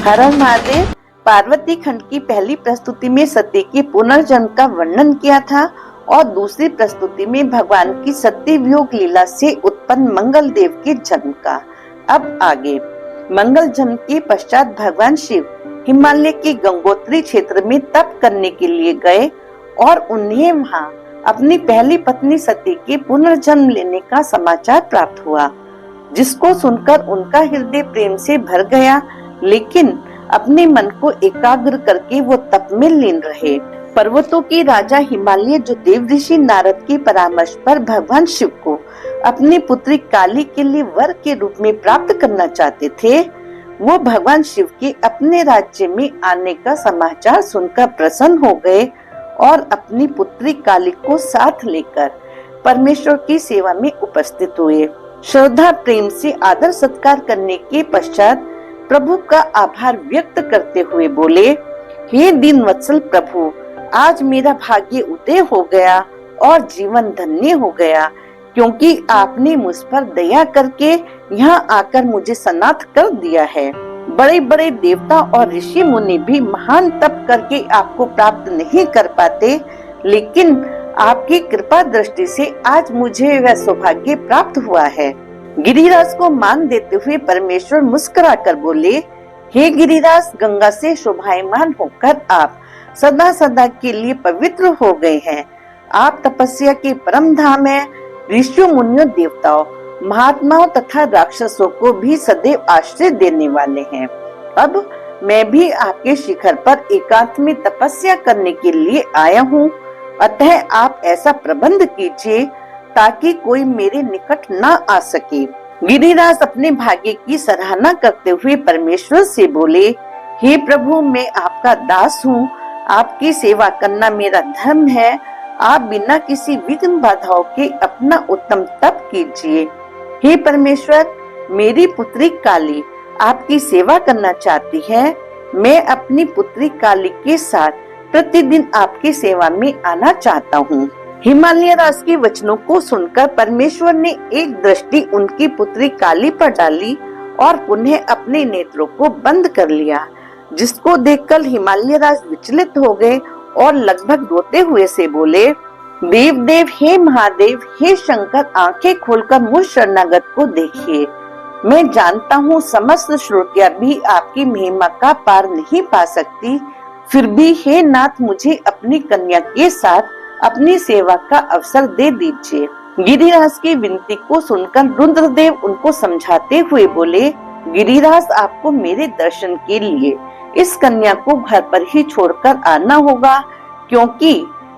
हर हर महादेव। पार्वती खंड की पहली प्रस्तुति में सती के पुनर्जन्म का वर्णन किया था और दूसरी प्रस्तुति में भगवान की सती वियोग लीला से उत्पन्न मंगल देव के जन्म का। अब आगे मंगल जन्म के पश्चात भगवान शिव हिमालय के गंगोत्री क्षेत्र में तप करने के लिए गए और उन्हें वहां अपनी पहली पत्नी सती के पुनर्जन्म लेने का समाचार प्राप्त हुआ, जिसको सुनकर उनका हृदय प्रेम से भर गया। लेकिन अपने मन को एकाग्र करके वो तप में लीन रहे। पर्वतों के राजा हिमालय जो देव ऋषि नारद के परामर्श पर भगवान शिव को अपनी पुत्री काली के लिए वर के रूप में प्राप्त करना चाहते थे, वो भगवान शिव के अपने राज्य में आने का समाचार सुनकर प्रसन्न हो गए और अपनी पुत्री काली को साथ लेकर परमेश्वर की सेवा में उपस्थित हुए। श्रद्धा प्रेम से आदर सत्कार करने के पश्चात प्रभु का आभार व्यक्त करते हुए बोले, हे दीन वत्सल प्रभु, आज मेरा भाग्य उदय हो गया और जीवन धन्य हो गया, क्योंकि आपने मुझ पर दया करके यहाँ आकर मुझे सनाथ कर दिया है। बड़े बड़े देवता और ऋषि मुनि भी महान तप करके आपको प्राप्त नहीं कर पाते, लेकिन आपकी कृपा दृष्टि से आज मुझे वह सौभाग्य प्राप्त हुआ है। गिरिराज को मान देते हुए परमेश्वर मुस्कुराकर बोले, हे गिरिराज, गंगा से शोभायमान होकर आप सदा सदा के लिए पवित्र हो गए हैं। आप तपस्या के परम धाम है। ऋषियों, मुनियों, देवताओं, महात्माओं तथा राक्षसों को भी सदैव आश्रय देने वाले हैं। अब मैं भी आपके शिखर पर एकांत में तपस्या करने के लिए आया हूँ, अतः आप ऐसा प्रबंध कीजिए ताकि कोई मेरे निकट न आ सके। गिरिराज अपने भाग्य की सराहना करते हुए परमेश्वर से बोले, हे प्रभु, मैं आपका दास हूँ, आपकी सेवा करना मेरा धर्म है। आप बिना किसी विघ्न बाधाओं के अपना उत्तम तप कीजिए। हे परमेश्वर, मेरी पुत्री काली आपकी सेवा करना चाहती है। मैं अपनी पुत्री काली के साथ प्रतिदिन आपकी सेवा में आना चाहता हूँ। हिमालय राज के वचनों को सुनकर परमेश्वर ने एक दृष्टि उनकी पुत्री काली पर डाली और पुनः अपने नेत्रों को बंद कर लिया, जिसको देखकर हिमालय राज विचलित हो गए और लगभग रोते हुए से बोले, देव देव, हे महादेव, हे शंकर, आंखें खोलकर मुझ शरणागत को देखिए। मैं जानता हूँ समस्त श्रुतियाँ भी आपकी महिमा का पार नहीं पा सकती, फिर भी हे नाथ, मुझे अपनी कन्या के साथ अपनी सेवा का अवसर दे दीजिए। गिरिराज की विनती को सुनकर रुद्रदेव उनको समझाते हुए बोले, गिरिराज, आपको मेरे दर्शन के लिए इस कन्या को घर पर ही छोड़कर आना होगा, क्योंकि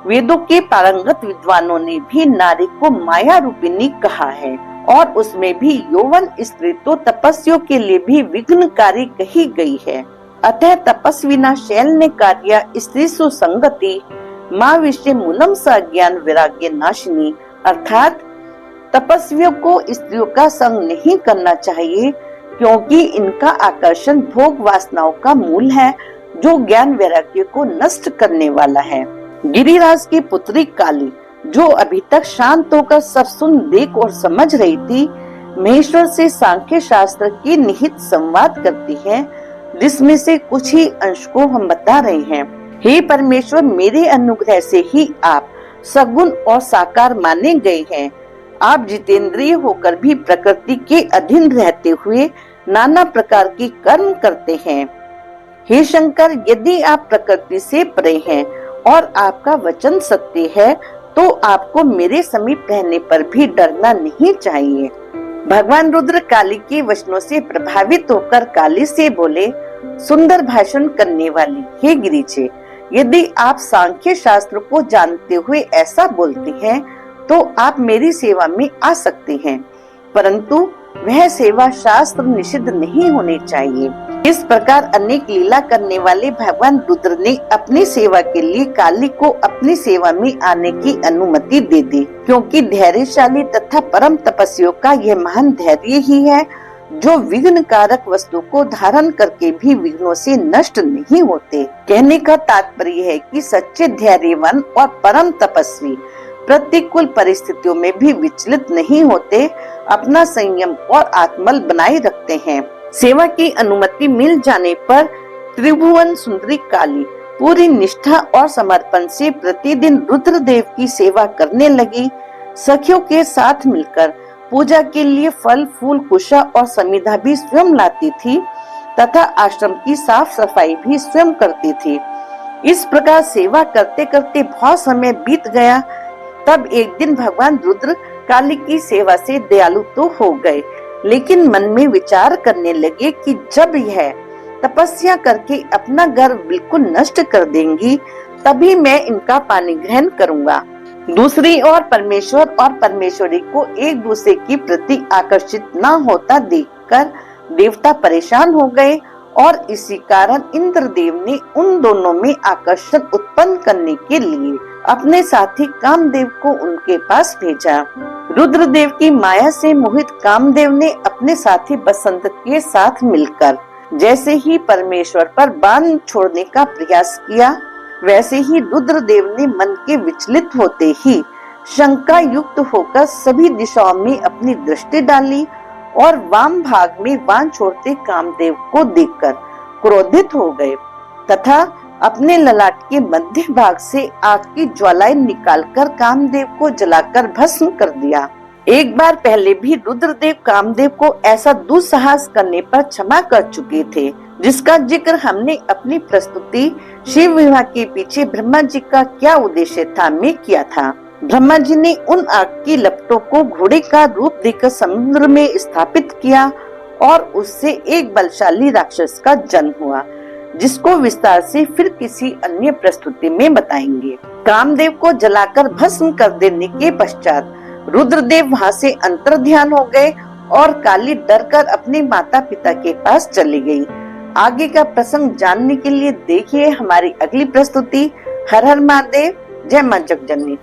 वेदों के पारंगत विद्वानों ने भी नारी को माया रूपिणी कहा है और उसमें भी यौवन स्त्री तो तपस्वियों के लिए भी विघ्नकारी कही गई है। अतः तपस्विना शैल ने कार्य स्त्री सुसंगति माँ विषय मूलम सज्ञान वैराग्य नाशिनी, अर्थात तपस्वियों को स्त्रियों का संग नहीं करना चाहिए, क्योंकि इनका आकर्षण भोग वासनाओं का मूल है, जो ज्ञान वैराग्य को नष्ट करने वाला है। गिरिराज की पुत्री काली, जो अभी तक शांत होकर सब सुन देख और समझ रही थी, महेश्वर से सांख्य शास्त्र की निहित संवाद करती है, जिसमें से कुछ ही अंश को हम बता रहे हैं। हे परमेश्वर, मेरे अनुग्रह से ही आप सगुण और साकार माने गए हैं। आप जितेंद्रिय होकर भी प्रकृति के अधीन रहते हुए नाना प्रकार के कर्म करते हैं। हे शंकर, यदि आप प्रकृति से परे हैं और आपका वचन सत्य है, तो आपको मेरे समीप रहने पर भी डरना नहीं चाहिए। भगवान रुद्र काली के वचनों से प्रभावित होकर काली से बोले, सुंदर भाषण करने वाली, हे गिरिजे, यदि आप सांख्य शास्त्र को जानते हुए ऐसा बोलते हैं, तो आप मेरी सेवा में आ सकते हैं, परंतु वह सेवा शास्त्र निषिद्ध नहीं होनी चाहिए। इस प्रकार अनेक लीला करने वाले भगवान रुद्र ने अपनी सेवा के लिए काली को अपनी सेवा में आने की अनुमति दे दी, क्योंकि धैर्यशाली तथा परम तपस्वियों का यह महान धैर्य ही है, जो विघ्न कारक वस्तु को धारण करके भी विघ्नों से नष्ट नहीं होते। कहने का तात्पर्य है कि सच्चे धैर्यवान और परम तपस्वी प्रतिकूल परिस्थितियों में भी विचलित नहीं होते, अपना संयम और आत्मबल बनाए रखते हैं। सेवा की अनुमति मिल जाने पर त्रिभुवन सुंदरी काली पूरी निष्ठा और समर्पण से प्रतिदिन रुद्रदेव की सेवा करने लगी। सखियों के साथ मिलकर पूजा के लिए फल फूल कुशा और समिधा भी स्वयं लाती थी तथा आश्रम की साफ सफाई भी स्वयं करती थी। इस प्रकार सेवा करते करते बहुत समय बीत गया। तब एक दिन भगवान रुद्र काली की सेवा से दयालु तो हो गए, लेकिन मन में विचार करने लगे कि जब यह तपस्या करके अपना गर्व बिल्कुल नष्ट कर देंगी तभी मैं इनका पानी ग्रहण करूंगा। दूसरी ओर परमेश्वर और परमेश्वरी को एक दूसरे के प्रति आकर्षित न होता देखकर देवता परेशान हो गए और इसी कारण इंद्रदेव ने उन दोनों में आकर्षण उत्पन्न करने के लिए अपने साथी कामदेव को उनके पास भेजा। रुद्रदेव की माया से मोहित कामदेव ने अपने साथी बसंत के साथ मिलकर जैसे ही परमेश्वर पर बाण छोड़ने का प्रयास किया, वैसे ही रुद्रदेव ने मन के विचलित होते ही शंका युक्त होकर सभी दिशाओं में अपनी दृष्टि डाली और वाम भाग में बाण छोड़ते कामदेव को देखकर क्रोधित हो गए तथा अपने ललाट के मध्य भाग से आग की ज्वालाएं निकालकर कामदेव को जलाकर भस्म कर दिया। एक बार पहले भी रुद्रदेव कामदेव को ऐसा दुस्साहस करने पर क्षमा कर चुके थे, जिसका जिक्र हमने अपनी प्रस्तुति शिव विवाह के पीछे ब्रह्मा जी का क्या उद्देश्य था में किया था। ब्रह्मा जी ने उन आग की लपटों को घोड़े का रूप देकर समुद्र में स्थापित किया और उससे एक बलशाली राक्षस का जन्म हुआ, जिसको विस्तार से फिर किसी अन्य प्रस्तुति में बताएंगे। कामदेव को जलाकर भस्म कर देने के पश्चात रुद्रदेव वहां से अंतर्ध्यान हो गए और काली डरकर अपने माता पिता के पास चली गई। आगे का प्रसंग जानने के लिए देखिए हमारी अगली प्रस्तुति। हर हर महादेव, जय मां जगजननी।